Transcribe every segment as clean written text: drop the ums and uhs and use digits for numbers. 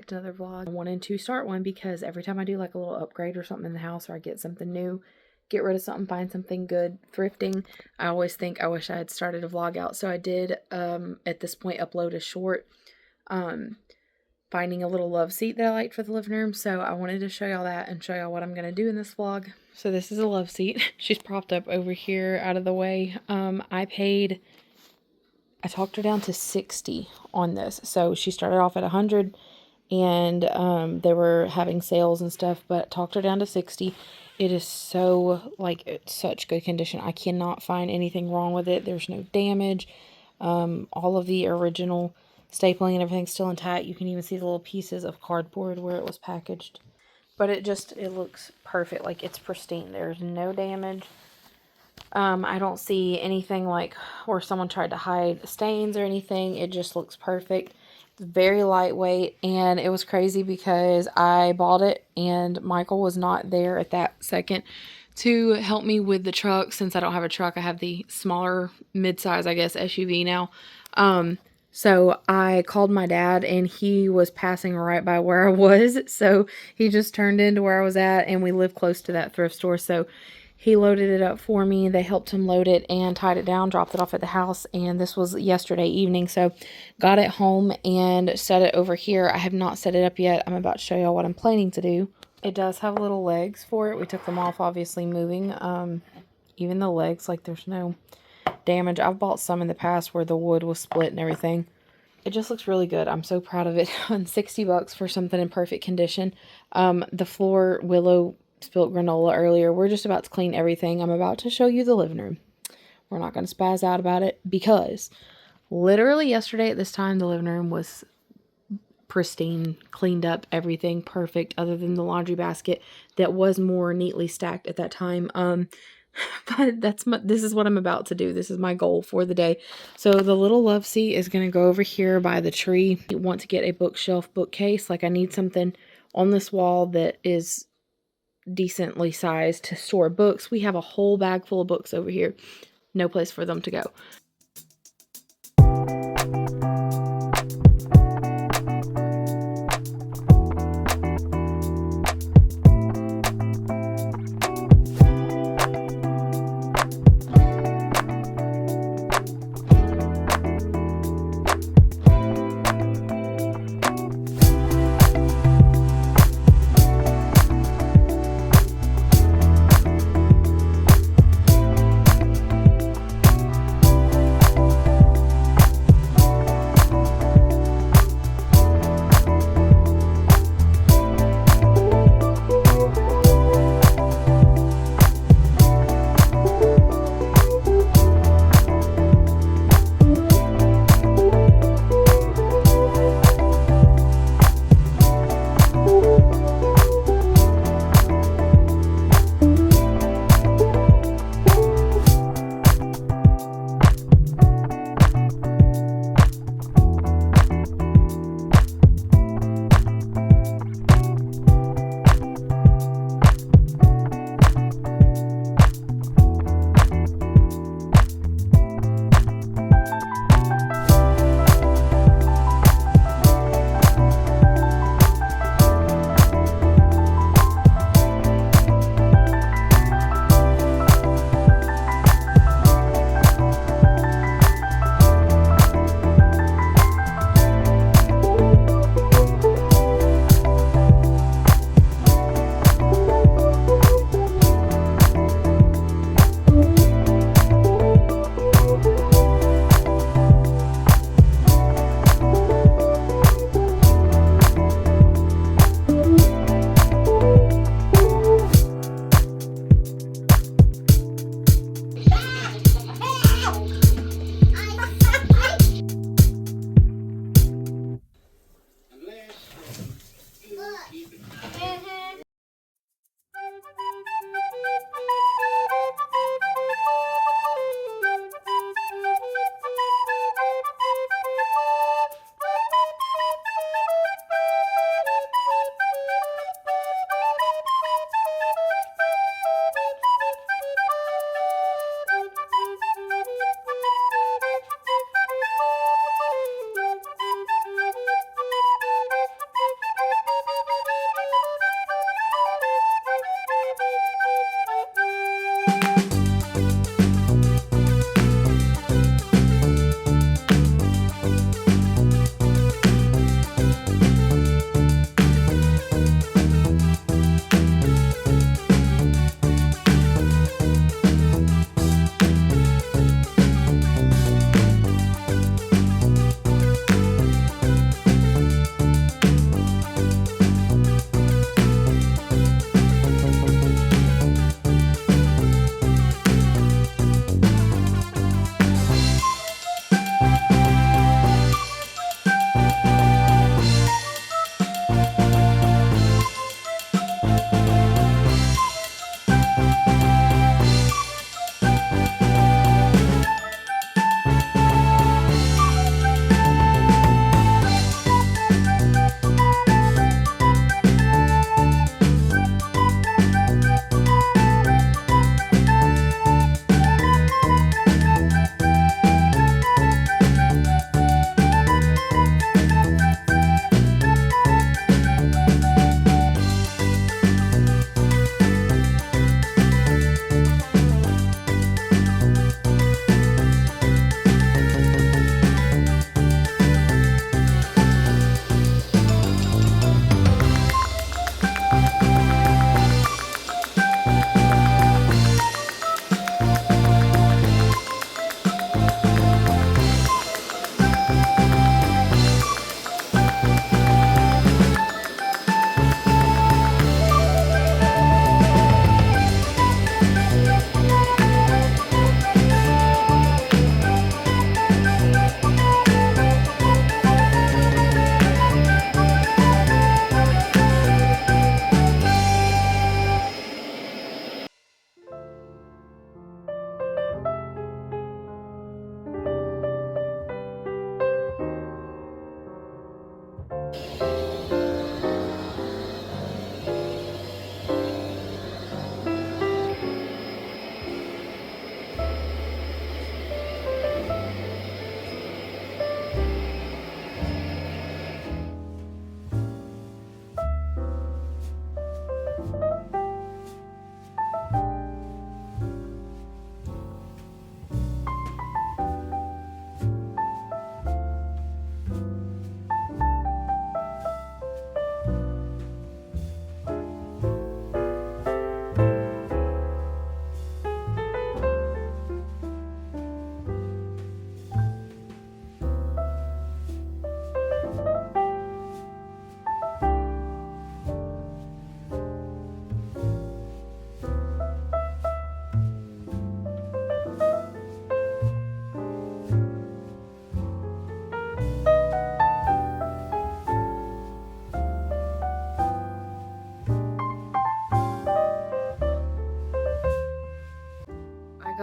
back to another vlog. I wanted to start one because every time I do like a little upgrade or something in the house, or I get something new, get rid of something, find something good, thrifting, I always think I wish I had started a vlog out. So I did at this point upload a short finding a little love seat that I liked for the living room. So I wanted to show y'all that and show y'all what I'm going to do in this vlog. So this is a love seat. She's propped up over here out of the way. I talked her down to 60 on this. So she started off at 100 and they were having sales and stuff, but talked her down to 60. It is so, like, it's such good condition. I cannot find anything wrong with it. There's no damage. All of the original stapling and everything's still intact. You can even see the little pieces of cardboard where it was packaged. But it looks perfect. Like, it's pristine. There's no damage. I don't see anything like where someone tried to hide stains or anything. It just looks perfect. It's very lightweight, and it was crazy because I bought it and Michael was not there at that second to help me with the truck. Since I don't have a truck, I have the smaller mid-size, I guess, SUV now. So I called my dad and he was passing right by where I was. So he just turned into where I was at, and we live close to that thrift store. So he loaded it up for me. They helped him load it and tied it down, dropped it off at the house. And this was yesterday evening. So got it home and set it over here. I have not set it up yet. I'm about to show y'all what I'm planning to do. It does have little legs for it. We took them off, obviously moving. Even the legs, like, there's no damage. I've bought some in the past where the wood was split and everything. It just looks really good. I'm so proud of it. On 60 bucks for something in perfect condition. The floor, Willow spilt granola earlier. We're just about to clean everything. I'm about to show you the living room. We're not going to spaz out about it because literally yesterday at this time, the living room was pristine, cleaned up, everything perfect other than the laundry basket that was more neatly stacked at that time. But this is what I'm about to do. This is my goal for the day. So the little love seat is going to go over here by the tree. I want to get a bookshelf bookcase. Like, I need something on this wall that is decently sized to store books. We have a whole bag full of books over here. No place for them to go.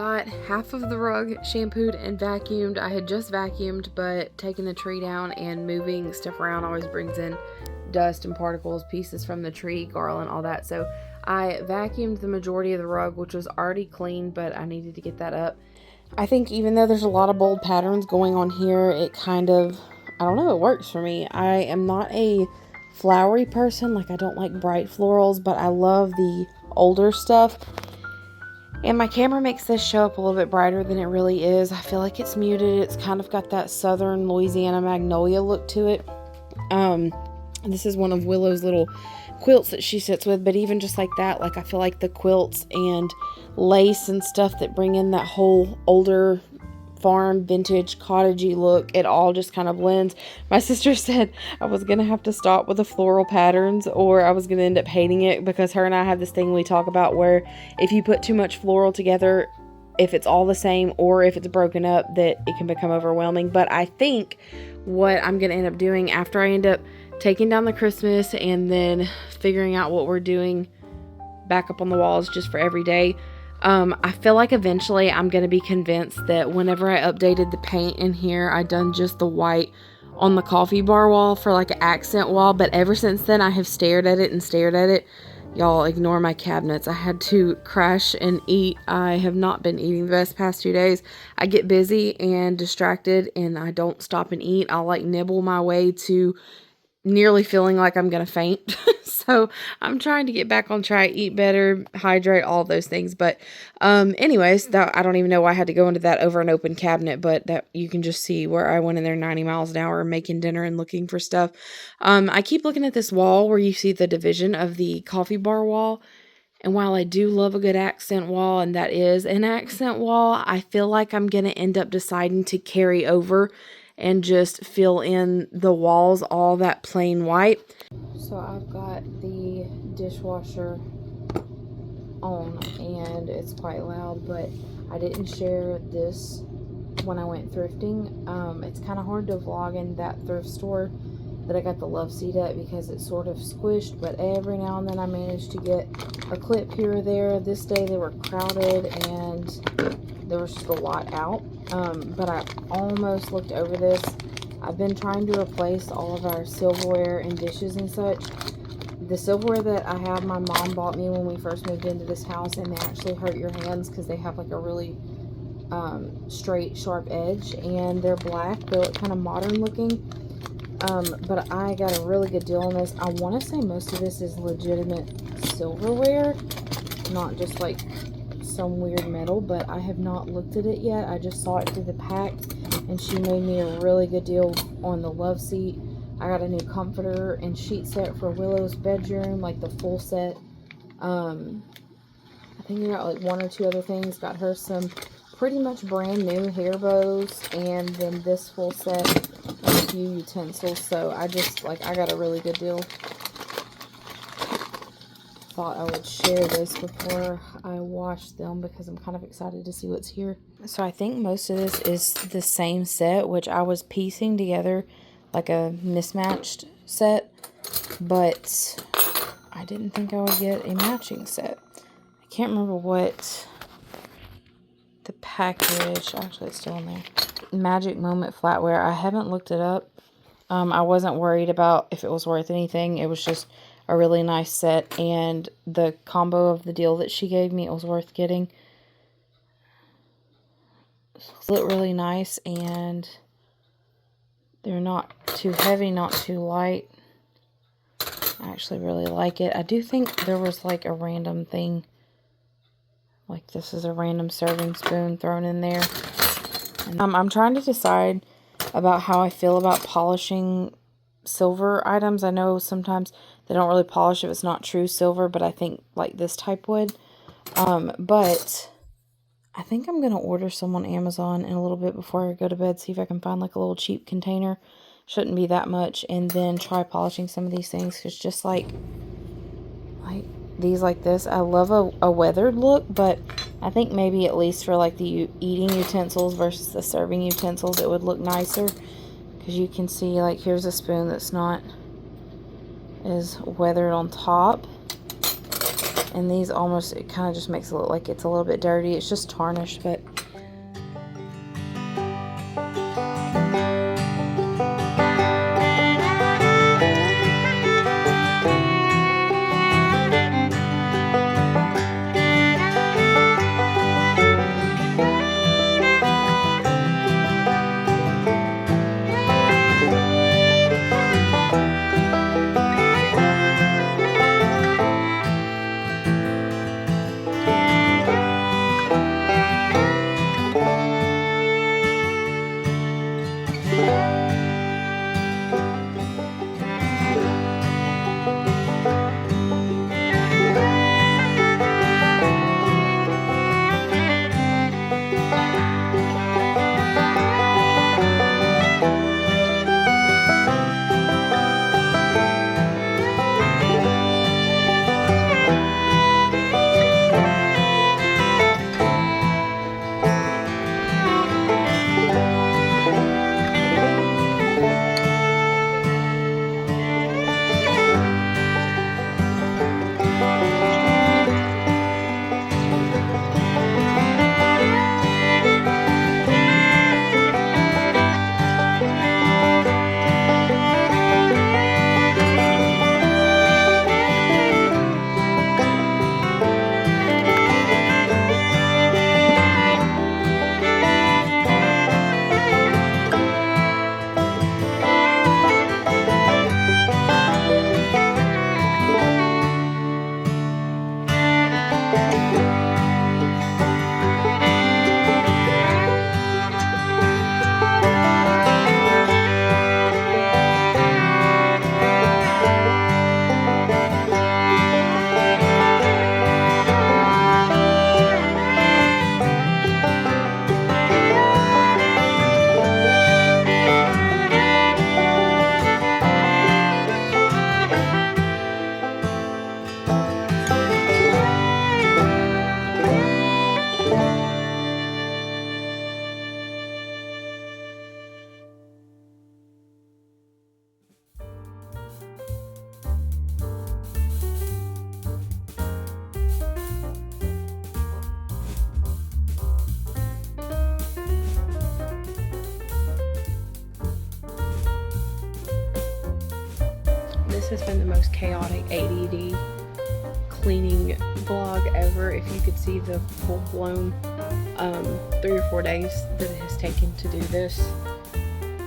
got half of the rug shampooed and vacuumed. I had just vacuumed, but taking the tree down and moving stuff around always brings in dust and particles, pieces from the tree, garland, all that. So I vacuumed the majority of the rug, which was already clean, but I needed to get that up. I think even though there's a lot of bold patterns going on here, it kind of, I don't know, it works for me. I am not a flowery person. Like, I don't like bright florals, but I love the older stuff. And my camera makes this show up a little bit brighter than it really is. I feel like it's muted. It's kind of got that southern Louisiana magnolia look to it. This is one of Willow's little quilts that she sits with, but even just like that, like, I feel like the quilts and lace and stuff that bring in that whole older farm vintage cottagey look, it all just kind of blends. My sister said I was gonna have to stop with the floral patterns, or I was gonna end up hating it, because her and I have this thing we talk about where if you put too much floral together, if it's all the same or if it's broken up, that it can become overwhelming. But I think what I'm gonna end up doing after I end up taking down the Christmas and then figuring out what we're doing back up on the walls just for every day, I feel like eventually I'm going to be convinced that whenever I updated the paint in here, I done just the white on the coffee bar wall for like an accent wall. But ever since then, I have stared at it and stared at it. Y'all ignore my cabinets. I had to crash and eat. I have not been eating the best past 2 days. I get busy and distracted and I don't stop and eat. I'll like nibble my way to nearly feeling like I'm gonna faint. So I'm trying to get back on track, eat better, hydrate, all those things. But anyways, that, I don't even know why I had to go into that over an open cabinet, but that you can just see where I went in there 90 miles an hour making dinner and looking for stuff. I keep looking at this wall where you see the division of the coffee bar wall. And while I do love a good accent wall, and that is an accent wall, I feel like I'm going to end up deciding to carry over and just fill in the walls all that plain white. So I've got the dishwasher on and it's quite loud, but I didn't share this when I went thrifting. It's kind of hard to vlog in that thrift store that I got the love seat at because it's sort of squished, but every now and then I managed to get a clip here or there. This day they were crowded and there was just a lot out. But I almost looked over this. I've been trying to replace all of our silverware and dishes and such. The silverware that I have, my mom bought me when we first moved into this house, and they actually hurt your hands because they have like a really straight, sharp edge, and they're black. They look kind of modern looking. But I got a really good deal on this. I want to say most of this is legitimate silverware, not just like some weird metal, but I have not looked at it yet. I just saw it through the pack, and she made me a really good deal on the love seat. I got a new comforter and sheet set for Willow's bedroom, like the full set. I think I got like one or two other things. Got her some pretty much brand new hair bows, and then this full set and a few utensils. So I just, like, I got a really good deal. Thought I would share this before I wash them because I'm kind of excited to see what's here. So I think most of this is the same set, which I was piecing together like a mismatched set, but I didn't think I would get a matching set. I can't remember what the package, actually it's still in there. Magic Moment flatware. I haven't looked it up. I wasn't worried about if it was worth anything. It was just a really nice set, and the combo of the deal that she gave me, it was worth getting. It look really nice, and they're not too heavy, not too light. I actually really like it. I do think there was like a random thing, like this is a random serving spoon thrown in there. And I'm trying to decide about how I feel about polishing silver items. I know sometimes they don't really polish if it's not true silver, but I think like this type would. But I think I'm going to order some on Amazon in a little bit before I go to bed, see if I can find like a little cheap container. Shouldn't be that much. And then try polishing some of these things, because just like these like this, I love a weathered look, but I think maybe at least for like the eating utensils versus the serving utensils, it would look nicer. Because you can see, like, here's a spoon that's not as weathered on top. And these almost, it kind of just makes it look like it's a little bit dirty. It's just tarnished, but this has been the most chaotic ADD cleaning vlog ever. If you could see the full-blown 3 or 4 days that it has taken to do this,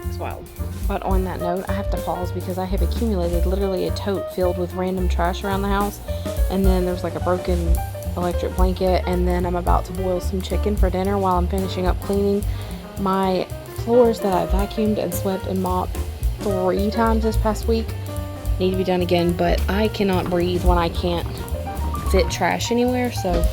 it's wild. But on that note, I have to pause because I have accumulated literally a tote filled with random trash around the house, and then there's like a broken electric blanket, and then I'm about to boil some chicken for dinner while I'm finishing up cleaning. My floors that I vacuumed and swept and mopped 3 times this past week need to be done again, but I cannot breathe when I can't fit trash anywhere, so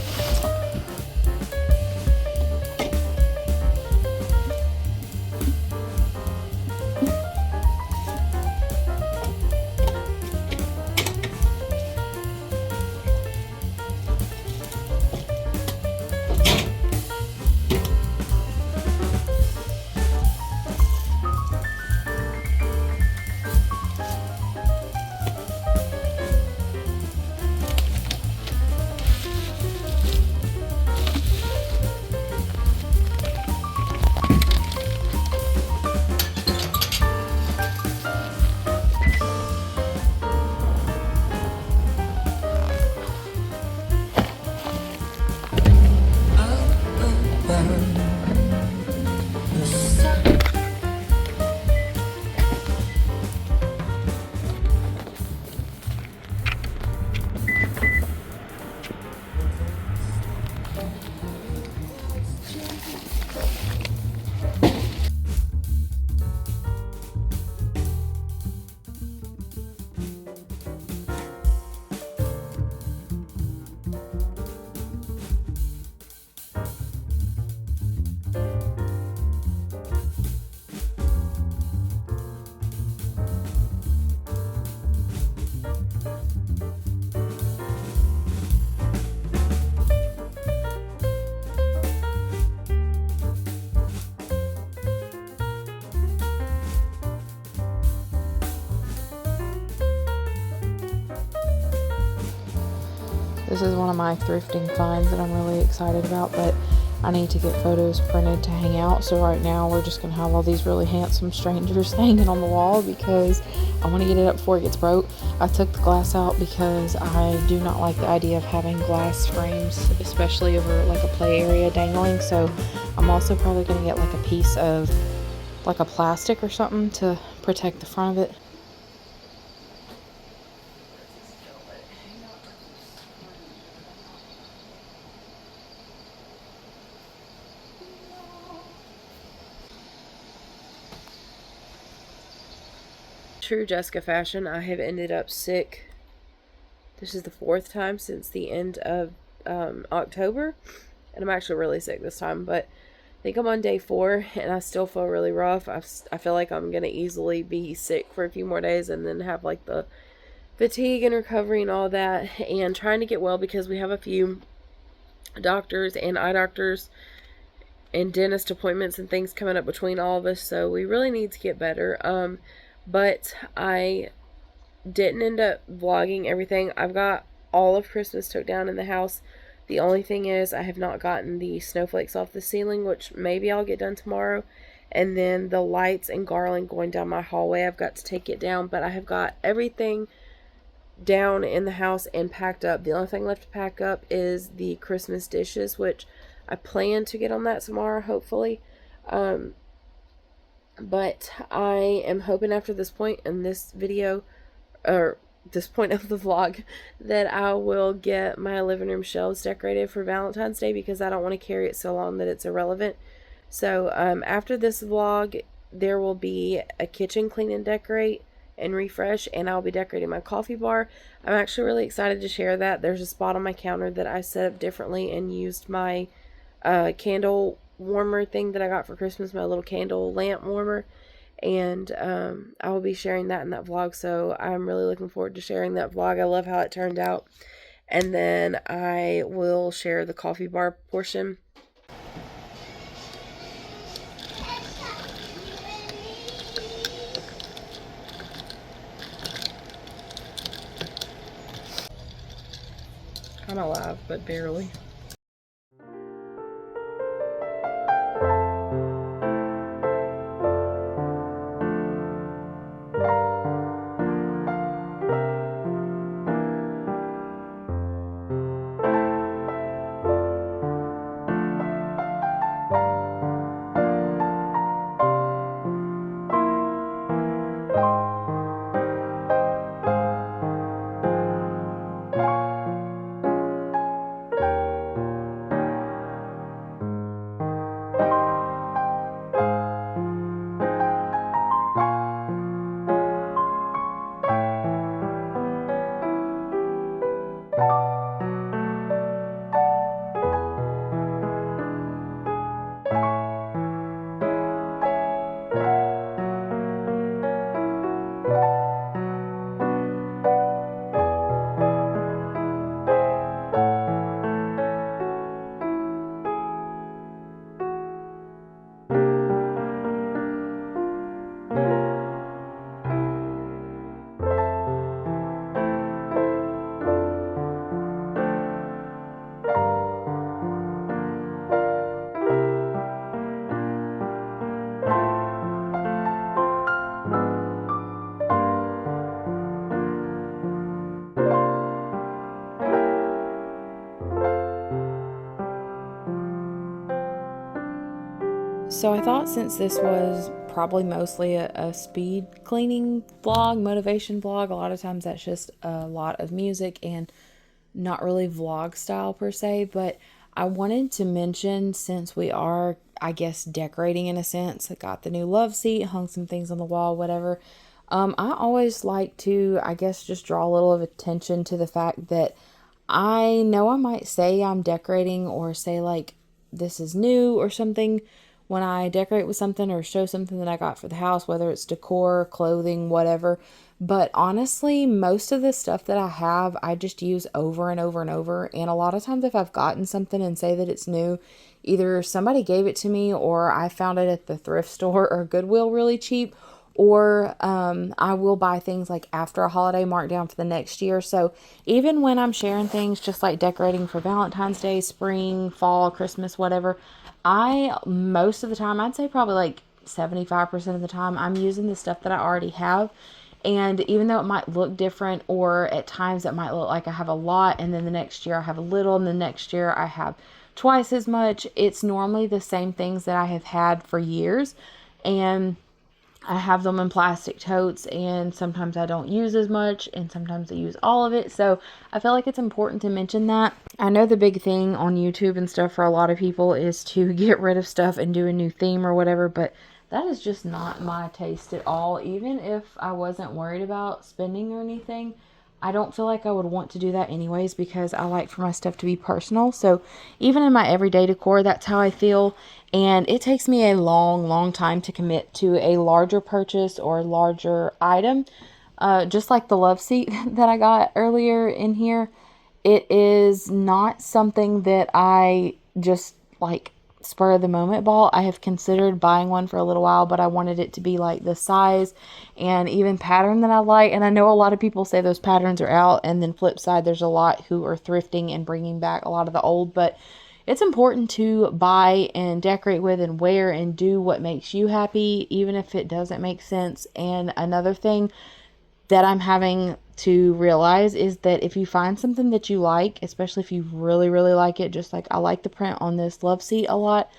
This is one of my thrifting finds that I'm really excited about, but I need to get photos printed to hang out. So right now we're just going to have all these really handsome strangers hanging on the wall because I want to get it up before it gets broke. I took the glass out because I do not like the idea of having glass frames, especially over like a play area dangling. So I'm also probably going to get like a piece of like a plastic or something to protect the front of it. True Jessica fashion, I have ended up sick. This is the 4th time since the end of October, and I'm actually really sick this time, but I think I'm on day 4 and I still feel really rough. I feel like I'm going to easily be sick for a few more days and then have like the fatigue and recovery and all that, and trying to get well because we have a few doctors and eye doctors and dentist appointments and things coming up between all of us, so we really need to get better. But I didn't end up vlogging everything. I've got all of Christmas took down in the house. The only thing is I have not gotten the snowflakes off the ceiling, which maybe I'll get done tomorrow. And then the lights and garland going down my hallway, I've got to take it down. But I have got everything down in the house and packed up. The only thing left to pack up is the Christmas dishes, which I plan to get on that tomorrow, hopefully. But I am hoping after this point in this video, or this point of the vlog, that I will get my living room shelves decorated for Valentine's Day, because I don't want to carry it so long that it's irrelevant. So after this vlog, there will be a kitchen clean and decorate and refresh, and I'll be decorating my coffee bar. I'm actually really excited to share that. There's a spot on my counter that I set up differently and used my candle warmer thing that I got for Christmas, my little candle lamp warmer, and I will be sharing that in that vlog, so I'm really looking forward to sharing that vlog. I love how it turned out. And then I will share the coffee bar portion. Kind of loud, but barely. So I thought, since this was probably mostly a speed cleaning vlog, motivation vlog, a lot of times that's just a lot of music and not really vlog style per se, but I wanted to mention, since we are, I guess, decorating in a sense, I got the new love seat, hung some things on the wall, whatever. I always like to, I guess, just draw a little of attention to the fact that I know I might say I'm decorating, or say like this is new or something, when I decorate with something or show something that I got for the house, whether it's decor, clothing, whatever. But honestly, most of the stuff that I have, I just use over and over and over. And a lot of times if I've gotten something and say that it's new, either somebody gave it to me, or I found it at the thrift store or Goodwill really cheap, or I will buy things like after a holiday markdown for the next year. So even when I'm sharing things just like decorating for Valentine's Day, spring, fall, Christmas, whatever, most of the time, I'd say probably like 75% of the time, I'm using the stuff that I already have. And even though it might look different, or at times it might look like I have a lot and then the next year I have a little and the next year I have twice as much, it's normally the same things that I have had for years. And I have them in plastic totes, and sometimes I don't use as much and sometimes I use all of it. So I feel like it's important to mention that. I know the big thing on YouTube and stuff for a lot of people is to get rid of stuff and do a new theme or whatever, but that is just not my taste at all. Even if I wasn't worried about spending or anything, I don't feel like I would want to do that anyways, because I like for my stuff to be personal. So even in my everyday decor, that's how I feel. And it takes me a long, long time to commit to a larger purchase or larger item. Just like the love seat that I got earlier in here. It is not something that I just like spur of the moment bought. I have considered buying one for a little while, but I wanted it to be like the size and even pattern that I like. And I know a lot of people say those patterns are out, and then flip side, there's a lot who are thrifting and bringing back a lot of the old, but it's important to buy and decorate with and wear and do what makes you happy, even if it doesn't make sense. And another thing that I'm having to realize is that if you find something that you like, especially if you really, really like it, just like I like the print on this love seat a lot.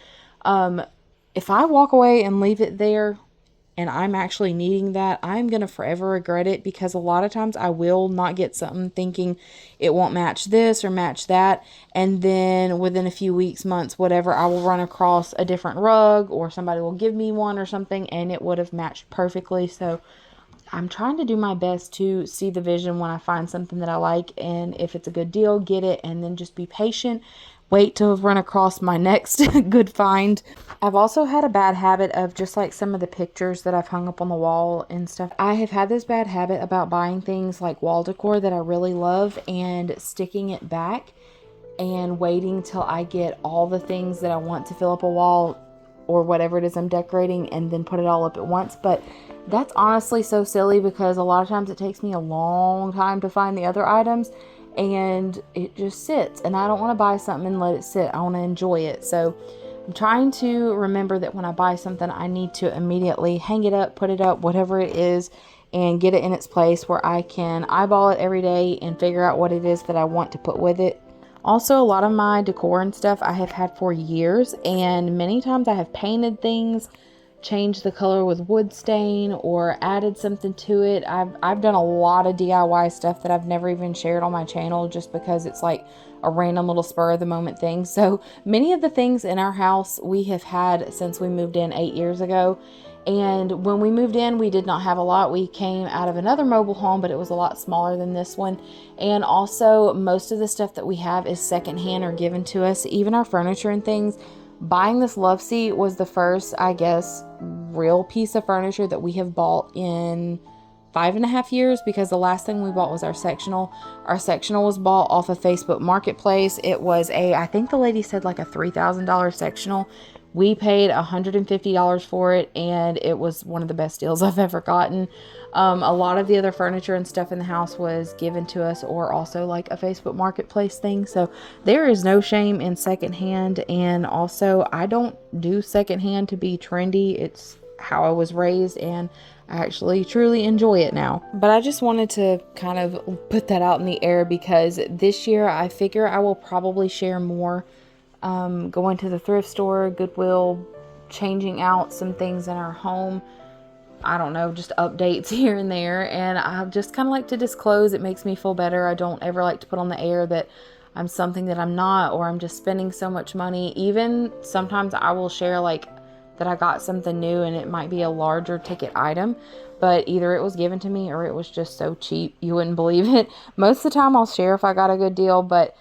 If I walk away and leave it there and I'm actually needing that, I'm going to forever regret it, because a lot of times I will not get something thinking it won't match this or match that. And then within a few weeks, months, whatever, I will run across a different rug or somebody will give me one or something and it would have matched perfectly. So I'm trying to do my best to see the vision when I find something that I like, and if it's a good deal, get it, and then just be patient. Wait to run across my next good find. I've also had a bad habit of, just like some of the pictures that I've hung up on the wall and stuff, I have had this bad habit about buying things like wall decor that I really love and sticking it back and waiting till I get all the things that I want to fill up a wall or whatever it is I'm decorating, and then put it all up at once. But that's honestly so silly, because a lot of times it takes me a long time to find the other items and it just sits, and I don't want to buy something and let it sit. I want to enjoy it. So I'm trying to remember that when I buy something, I need to immediately hang it up, put it up, whatever it is, and get it in its place where I can eyeball it every day and figure out what it is that I want to put with it. Also, a lot of my decor and stuff I have had for years, and many times I have painted things, changed the color with wood stain, or added something to it. I've done a lot of DIY stuff that I've never even shared on my channel, just because it's like a random little spur of the moment thing. So many of the things in our house we have had since we moved in 8 years ago. And when we moved in, we did not have a lot. We came out of another mobile home, but it was a lot smaller than this one. And also, most of the stuff that we have is secondhand or given to us, even our furniture and things. Buying this love seat was the first, I guess, real piece of furniture that we have bought in 5.5 years, because the last thing we bought was our sectional. Our sectional was bought off of Facebook Marketplace. It was I think the lady said like a $3,000 sectional. We paid $150 for it, and it was one of the best deals I've ever gotten. A lot of the other furniture and stuff in the house was given to us, or also like a Facebook Marketplace thing. So there is no shame in secondhand. And also, I don't do secondhand to be trendy. It's how I was raised, and I actually truly enjoy it now. But I just wanted to kind of put that out in the air, because this year I figure I will probably share more. Going to the thrift store, Goodwill, changing out some things in our home. I don't know, just updates here and there. And I just kind of like to disclose. It makes me feel better. I don't ever like to put on the air that I'm something that I'm not, or I'm just spending so much money. Even sometimes I will share like that I got something new, and it might be a larger ticket item, but either it was given to me or it was just so cheap you wouldn't believe it. Most of the time I'll share if I got a good deal, but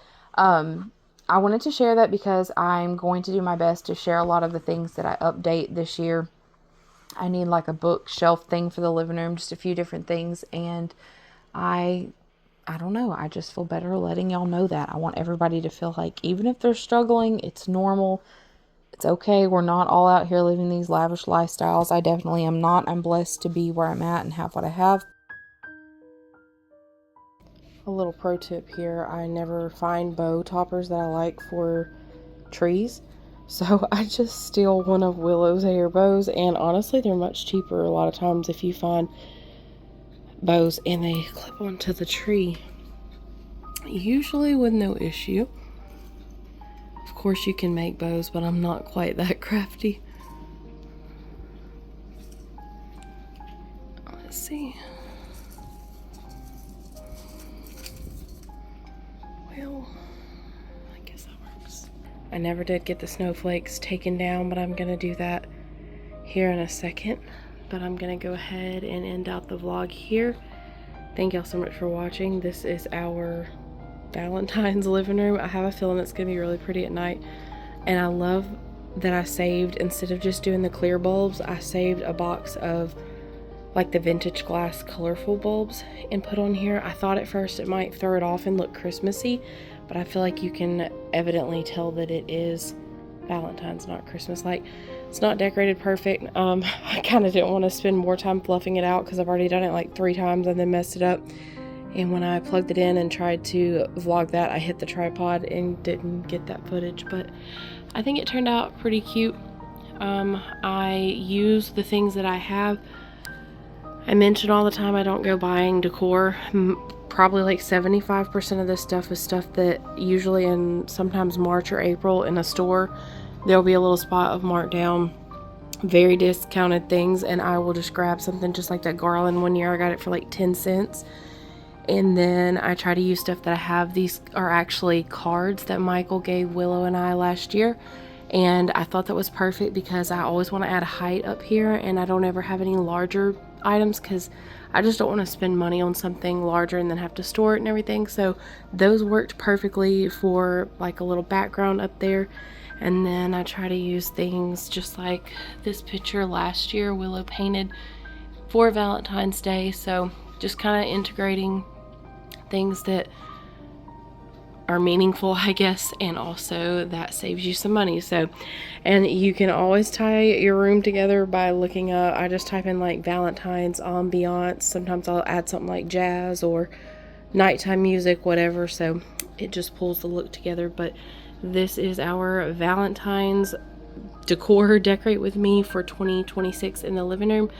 I wanted to share that because I'm going to do my best to share a lot of the things that I update this year. I need like a bookshelf thing for the living room, just a few different things. And I don't know. I just feel better letting y'all know that. I want everybody to feel like even if they're struggling, it's normal. It's okay. We're not all out here living these lavish lifestyles. I definitely am not. I'm blessed to be where I'm at and have what I have. A little pro tip here, I never find bow toppers that I like for trees. So I just steal one of Willow's hair bows, and honestly they're much cheaper a lot of times if you find bows and they clip onto the tree. Usually with no issue. Of course you can make bows, but I'm not quite that crafty. Let's see. Well, I guess that works. I never did get the snowflakes taken down, but I'm gonna do that here in a second. But I'm gonna go ahead and end out the vlog here. Thank y'all so much for watching. This is our Valentine's living room. I have a feeling it's gonna be really pretty at night, and I love that I saved, instead of just doing the clear bulbs, I saved a box of like the vintage glass colorful bulbs and put on here. I thought at first it might throw it off and look Christmassy, but I feel like you can evidently tell that it is Valentine's, not Christmas. Like, it's not decorated perfect. I kind of didn't want to spend more time fluffing it out because I've already done it like 3 times and then messed it up. And when I plugged it in and tried to vlog that, I hit the tripod and didn't get that footage, but I think it turned out pretty cute. I use the things that I have. I mention all the time I don't go buying decor. Probably like 75% of this stuff is stuff that usually in sometimes March or April in a store, there'll be a little spot of marked down, very discounted things, and I will just grab something just like that garland. One year I got it for like 10 cents. And then I try to use stuff that I have. These are actually cards that Michael gave Willow and I last year. And I thought that was perfect because I always want to add a height up here, and I don't ever have any larger items because I just don't want to spend money on something larger and then have to store it and everything. So those worked perfectly for like a little background up there. And then I try to use things just like this picture last year Willow painted for Valentine's Day. So just kind of integrating things that are meaningful, I guess, and also that saves you some money. So, and you can always tie your room together by looking up, I just type in like Valentine's ambiance. Sometimes I'll add something like jazz or nighttime music, whatever, so it just pulls the look together. But this is our Valentine's decor decorate with me for 2026 in the living room.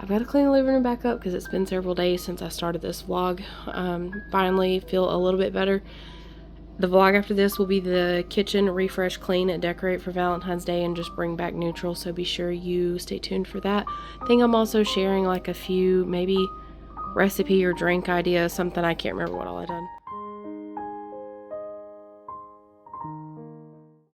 I've got to clean the living room back up because it's been several days since I started this vlog. Finally feel a little bit better. The vlog after this will be the kitchen refresh, clean, and decorate for Valentine's Day and just bring back neutral, so be sure you stay tuned for that. I think I'm also sharing like a few maybe recipe or drink ideas, something. I can't remember what all I done.